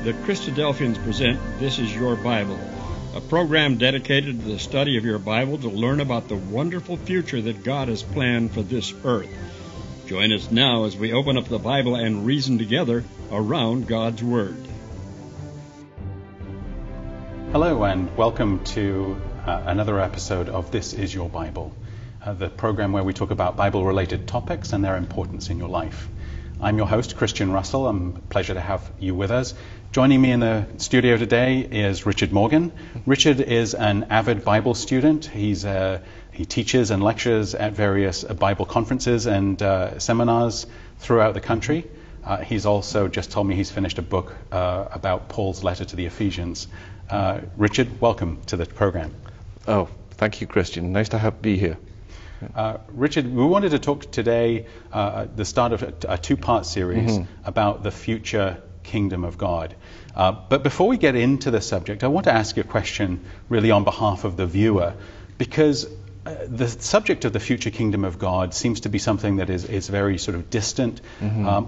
The Christadelphians present This Is Your Bible, a program dedicated to the study of your Bible to learn about the wonderful future that God has planned for this earth. Join us now as we open up the Bible and reason together around God's Word. Hello and welcome to another episode of This Is Your Bible, the program where we talk about Bible-related topics and their importance in your life. I'm your host, Christian Russell. It's a pleasure to have you with us. Joining me in the studio today is Richard Morgan. Richard is an avid Bible student. He teaches and lectures at various Bible conferences and seminars throughout the country. He's also just told me he's finished a book about Paul's letter to the Ephesians. Richard, welcome to the program. Oh, thank you, Christian. Nice to be here. Richard, we wanted to talk today at the start of a two-part series about the future kingdom of God. But before we get into the subject, I want to ask you a question really on behalf of the viewer, because the subject of the future kingdom of God seems to be something that is very sort of distant.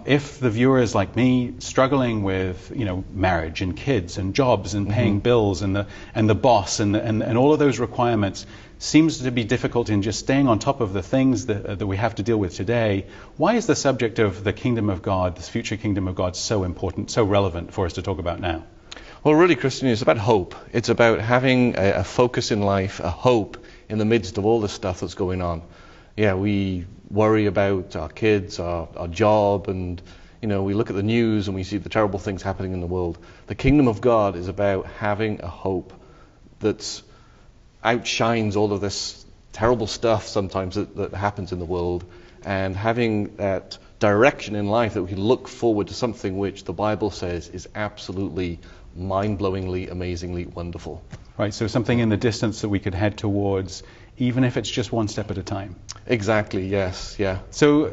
If the viewer is like me, struggling with marriage and kids and jobs and paying bills and the boss and all of those requirements seems to be difficult in just staying on top of the things that we have to deal with today. Why is the subject of the kingdom of God, this future kingdom of God, so important, so relevant for us to talk about now? Well, really, Christian, it's about hope. It's about having a focus in life, a hope in the midst of all the stuff that's going on. Yeah, we worry about our kids, our job, and we look at the news and we see the terrible things happening in the world. The kingdom of God is about having a hope that outshines all of this terrible stuff sometimes that happens in the world, and having that direction in life that we can look forward to something which the Bible says is absolutely mind-blowingly, amazingly wonderful. Right, so something in the distance that we could head towards, even if it's just one step at a time. Exactly, yes, yeah. So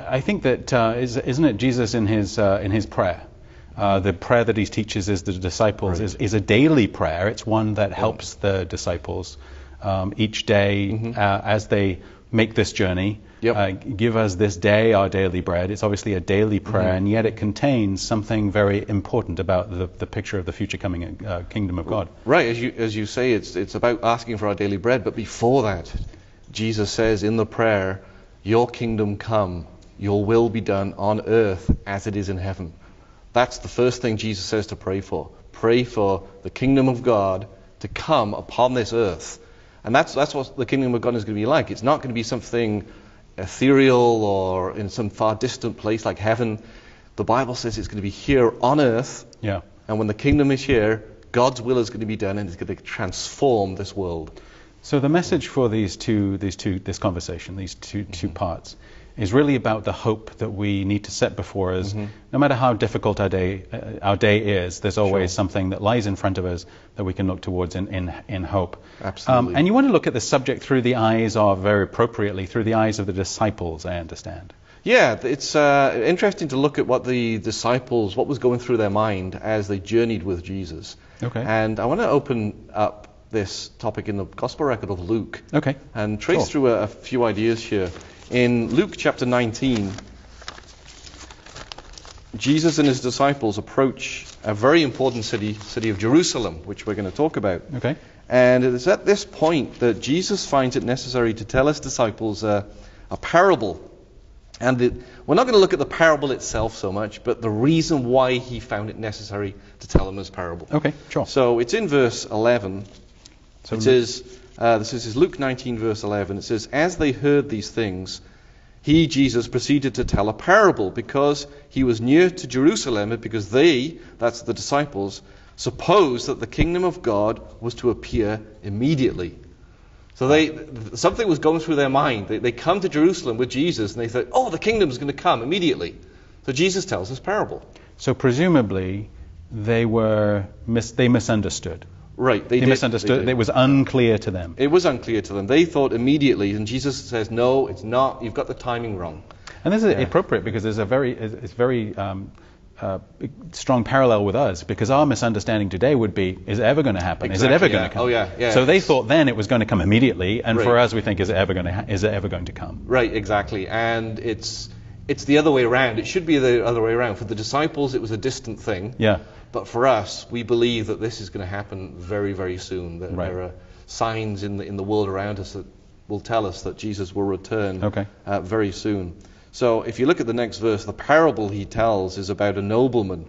I think that, isn't it Jesus in his prayer? The prayer that he teaches the disciples is a daily prayer. It's one that helps the disciples each day as they make this journey. Give us this day our daily bread. It's obviously a daily prayer, and yet it contains something very important about the picture of the future coming kingdom of God. Right, as you say, it's about asking for our daily bread. But before that, Jesus says in the prayer, "Your kingdom come, your will be done on earth as it is in heaven." That's the first thing Jesus says to pray for. Pray for the kingdom of God to come upon this earth. And that's what the kingdom of God is going to be like. It's not going to be something ethereal or in some far distant place like heaven. The Bible says it's going to be here on earth. Yeah. And when the kingdom is here, God's will is going to be done, and it's going to transform this world. So the message for this conversation, these two parts, is really about the hope that we need to set before us. No matter how difficult our day is, there's always something that lies in front of us that we can look towards in hope. Absolutely. And you want to look at the subject through the eyes of, very appropriately, through the eyes of the disciples, I understand. Yeah, it's interesting to look at what the disciples, what was going through their mind as they journeyed with Jesus. Okay. And I want to open up this topic in the Gospel record of Luke. Okay. And trace through a few ideas here. In Luke chapter 19, Jesus and his disciples approach a very important city of Jerusalem, which we're going to talk about. Okay. And it is at this point that Jesus finds it necessary to tell his disciples a parable. And we're not going to look at the parable itself so much, but the reason why he found it necessary to tell them this parable. Okay, sure. So it's in verse 11. So it says, this is Luke 19, verse 11. It says, "As they heard these things, he, Jesus, proceeded to tell a parable, because he was near to Jerusalem, and because they," that's the disciples, "supposed that the kingdom of God was to appear immediately." So something was going through their mind. They come to Jerusalem with Jesus, and they thought, "Oh, the kingdom is going to come immediately." So Jesus tells this parable. So presumably, they misunderstood. Right. They misunderstood. It was unclear to them. It was unclear to them. They thought immediately, and Jesus says, "No, it's not. You've got the timing wrong." And this is appropriate because there's a very strong parallel with us, because our misunderstanding today would be, is it ever going to happen? Exactly, is it ever going to come? Oh, yeah. So they thought then it was going to come immediately, and for us we think, is it ever going to come? Right, exactly. And It's the other way around. It should be the other way around. For the disciples, it was a distant thing. Yeah. But for us, we believe that this is going to happen very, very soon. That Right. there are signs in the world around us that will tell us that Jesus will return very soon. So if you look at the next verse, the parable he tells is about a nobleman.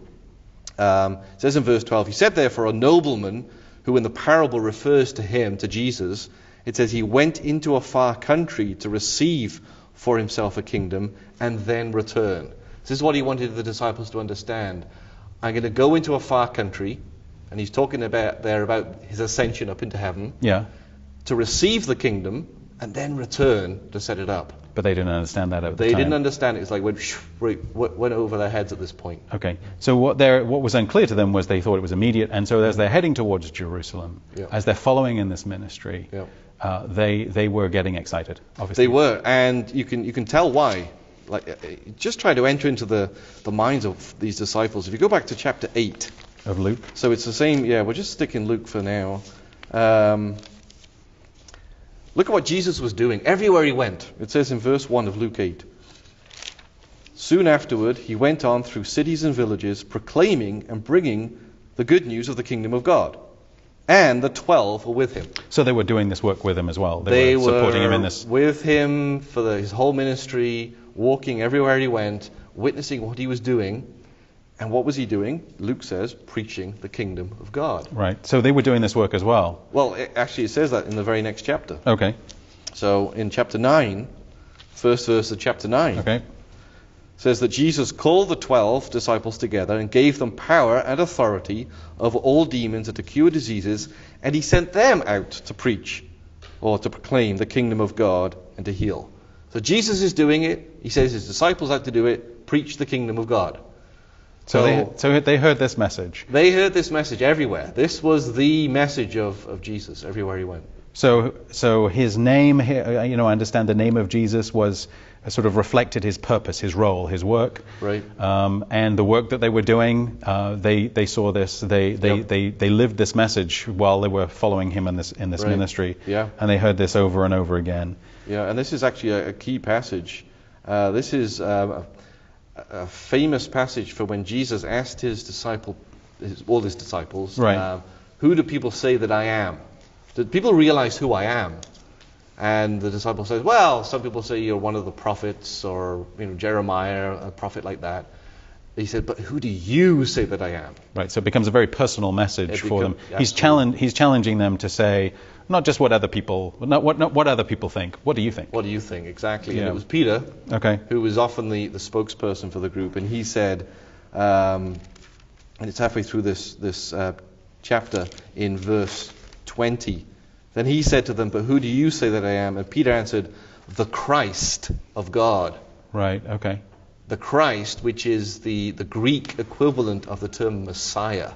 It says in verse 12, he said therefore a nobleman who in the parable refers to him, to Jesus, it says he went into a far country to receive for himself a kingdom and then return. This is what he wanted the disciples to understand. I'm going to go into a far country, and he's talking about his ascension up into heaven, Yeah. to receive the kingdom and then return to set it up. But they didn't understand that at the They time. didn't understand it. It's like went over their heads at this point. Okay. So what was unclear to them was they thought it was immediate, and so as they're heading towards Jerusalem, Yeah. as they're following in this ministry, Yeah. they were getting excited, obviously. They were, and you can tell why. Just try to enter into the minds of these disciples. If you go back to chapter 8 Of Luke. So it's the same. Yeah, we'll just stick in Luke for now. Look at what Jesus was doing everywhere he went. It says in verse 1 of Luke 8. Soon afterward, he went on through cities and villages, proclaiming and bringing the good news of the kingdom of God. And the 12 were with him. So they were doing this work with him as well. They were supporting him in this. With him for his whole ministry, walking everywhere he went, witnessing what he was doing. And what was he doing? Luke says, preaching the kingdom of God. Right. So they were doing this work as well. Well, actually, it says that in the very next chapter. Okay. So in chapter 9, first verse of chapter 9, Okay. says that Jesus called the 12 disciples together and gave them power and authority over all demons and to cure diseases, and he sent them out to preach or to proclaim the kingdom of God and to heal. So Jesus is doing it. He says his disciples had to do it, preach the kingdom of God. So they heard this message. They heard this message everywhere. This was the message of Jesus everywhere he went. So his name, I understand the name of Jesus was sort of reflected his purpose, his role, his work. Right. And the work that they were doing, they saw this. They lived this message while they were following him in this Right. ministry. Yeah. And they heard this over and over again. Yeah, and this is actually a key passage. This is a famous passage for when Jesus asked all his disciples, Right. who do people say that I am? Did people realize who I am? And the disciple says, well, some people say you're one of the prophets, or Jeremiah, a prophet like that. He said, but who do you say that I am? Right. So it becomes a very personal message for them. Absolutely. He's challenging them to say not just what other people think. What do you think? What do you think? Exactly. Yeah. And it was Peter, Okay. who was often the spokesperson for the group, and he said, and it's halfway through this chapter in verse 20. Then he said to them, but who do you say that I am? And Peter answered, the Christ of God. Right. Okay. The Christ, which is the Greek equivalent of the term Messiah.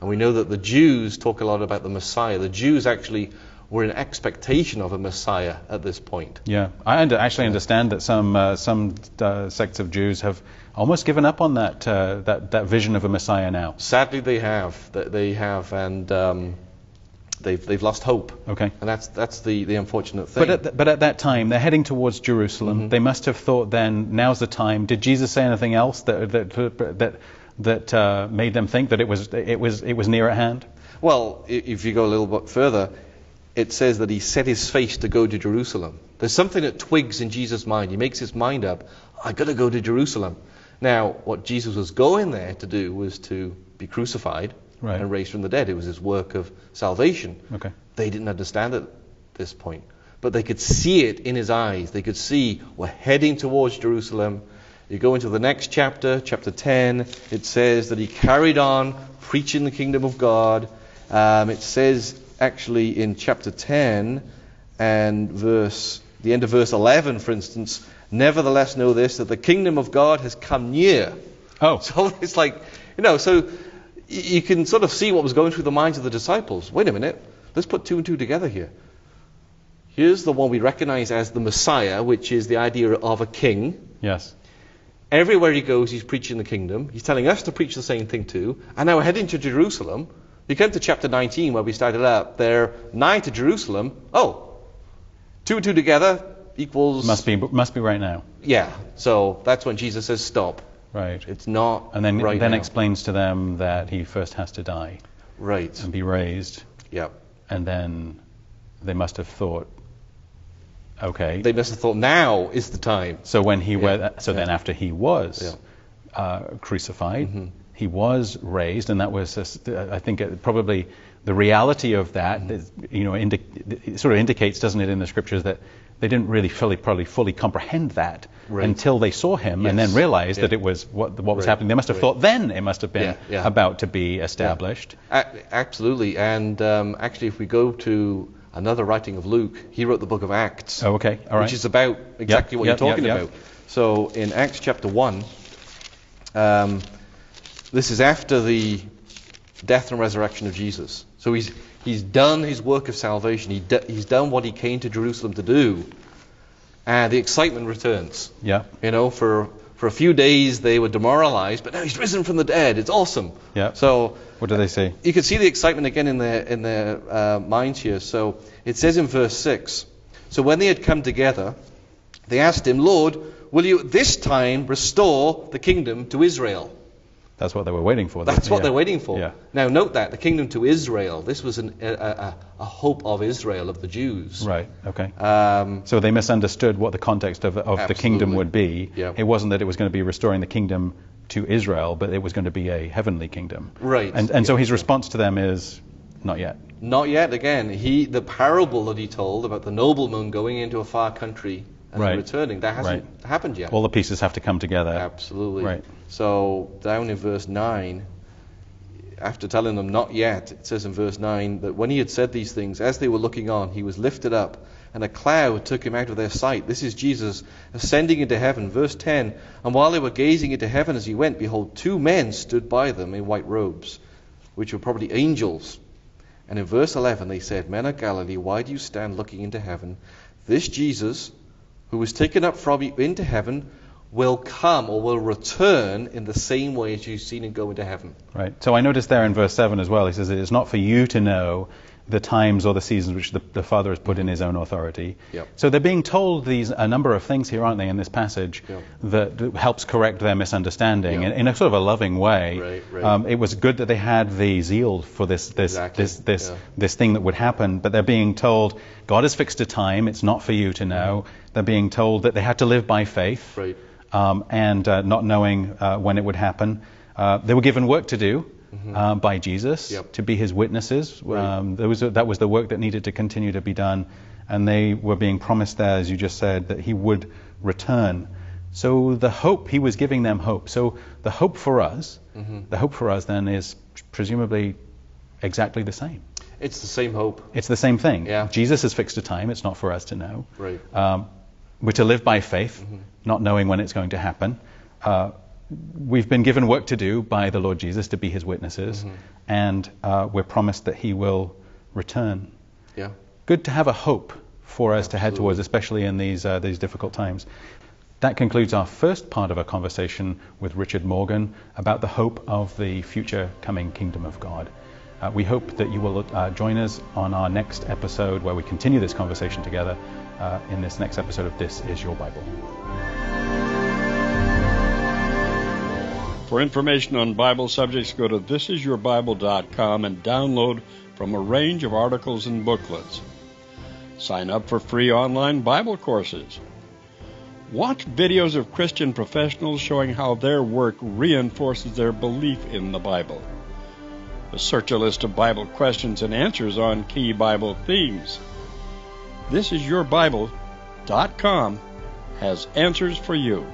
And we know that the Jews talk a lot about the Messiah. The Jews actually were in expectation of a Messiah at this point. Yeah, I actually understand that some sects of Jews have almost given up on that vision of a Messiah now. Sadly, they have, and they've lost hope. Okay. And that's the unfortunate thing. But at that time, they're heading towards Jerusalem. Mm-hmm. They must have thought then, now's the time. Did Jesus say anything else that made them think that it was near at hand? Well, if you go a little bit further, it says that he set his face to go to Jerusalem. There's something that twigs in Jesus' mind. He makes his mind up, I've got to go to Jerusalem. Now, what Jesus was going there to do was to be crucified Right. and raised from the dead. It was his work of salvation. Okay. They didn't understand it at this point. But they could see it in his eyes. They could see we're heading towards Jerusalem. You go into the next chapter, chapter 10, it says that he carried on preaching the kingdom of God. It says actually in chapter 10 and the end of verse 11, for instance, nevertheless know this, that the kingdom of God has come near. Oh. So it's like, so you can sort of see what was going through the minds of the disciples. Wait a minute, let's put two and two together here. Here's the one we recognize as the Messiah, which is the idea of a king. Yes. Everywhere he goes, he's preaching the kingdom. He's telling us to preach the same thing too. And now we're heading to Jerusalem. You come to chapter 19 where we started up. They're nigh to Jerusalem. Oh, two and two together. equals... Must be right now. Yeah, so that's when Jesus says stop. Right. It's not And then right now. explains to them that he first has to die Right. and be raised. Yep. And then they must have thought, okay. They must have thought now is the time. So when he Yeah. then after he was crucified, he was raised, and that was I think probably the reality of that. Is, it sort of indicates, doesn't it, in the scriptures that they didn't really fully comprehend that until they saw him and then realized that it was what was happening. They must have thought then it must have been about to be established. Absolutely, and actually, if we go to another writing of Luke, he wrote the book of Acts. Oh, okay, all right. Which is about exactly what you're talking about. So in Acts chapter 1, this is after the death and resurrection of Jesus. So he's done his work of salvation. He's done what he came to Jerusalem to do, and the excitement returns. Yeah. For a few days they were demoralized, but now he's risen from the dead. It's awesome. Yeah. So what do they say? You can see the excitement again in their minds here. So it says in verse 6, so when they had come together, they asked him, Lord, will you this time restore the kingdom to Israel? That's what they were waiting for. That's what they're waiting for. Yeah. Now note that, the kingdom to Israel, this was a hope of Israel, of the Jews. Right, okay. So they misunderstood what the context of the kingdom would be. Yep. It wasn't that it was going to be restoring the kingdom to Israel, but it was going to be a heavenly kingdom. Right. And so his response to them is, not yet. Not yet. Again, the parable that he told about the nobleman going into a far country and returning, that hasn't happened yet. All the pieces have to come together. Absolutely. Right. So down in verse 9, after telling them not yet, it says in verse 9 that when he had said these things, as they were looking on, he was lifted up, and a cloud took him out of their sight. This is Jesus ascending into heaven. Verse 10, and while they were gazing into heaven as he went, behold, two men stood by them in white robes, which were probably angels. And in verse 11 they said, Men of Galilee, why do you stand looking into heaven? This Jesus, who was taken up from you into heaven, will come or will return in the same way as you've seen him go into heaven. Right. So I noticed there in verse 7 as well, he says, it is not for you to know the times or the seasons which the Father has put in his own authority. Yep. So they're being told a number of things here, aren't they, in this passage, that helps correct their misunderstanding in a sort of a loving way. Right. It was good that they had the zeal for this thing that would happen, but they're being told, God has fixed a time, it's not for you to know. They're being told that they had to live by faith. Right. And not knowing when it would happen. They were given work to do by Jesus to be his witnesses. Right. That was the work that needed to continue to be done. And they were being promised there, as you just said, that he would return. So the hope, he was giving them hope. So the hope for us, then is presumably exactly the same. It's the same hope. It's the same thing. Yeah. Jesus has fixed a time. It's not for us to know. Right. We're to live by faith, not knowing when it's going to happen. We've been given work to do by the Lord Jesus to be his witnesses, and we're promised that he will return. Yeah. Good to have a hope for us to head towards, especially in these difficult times. That concludes our first part of our conversation with Richard Morgan about the hope of the future coming kingdom of God. We hope that you will join us on our next episode where we continue this conversation together in this next episode of This Is Your Bible. For information on Bible subjects, go to thisisyourbible.com and download from a range of articles and booklets. Sign up for free online Bible courses. Watch videos of Christian professionals showing how their work reinforces their belief in the Bible. Search a list of Bible questions and answers on key Bible themes. Thisisyourbible.com has answers for you.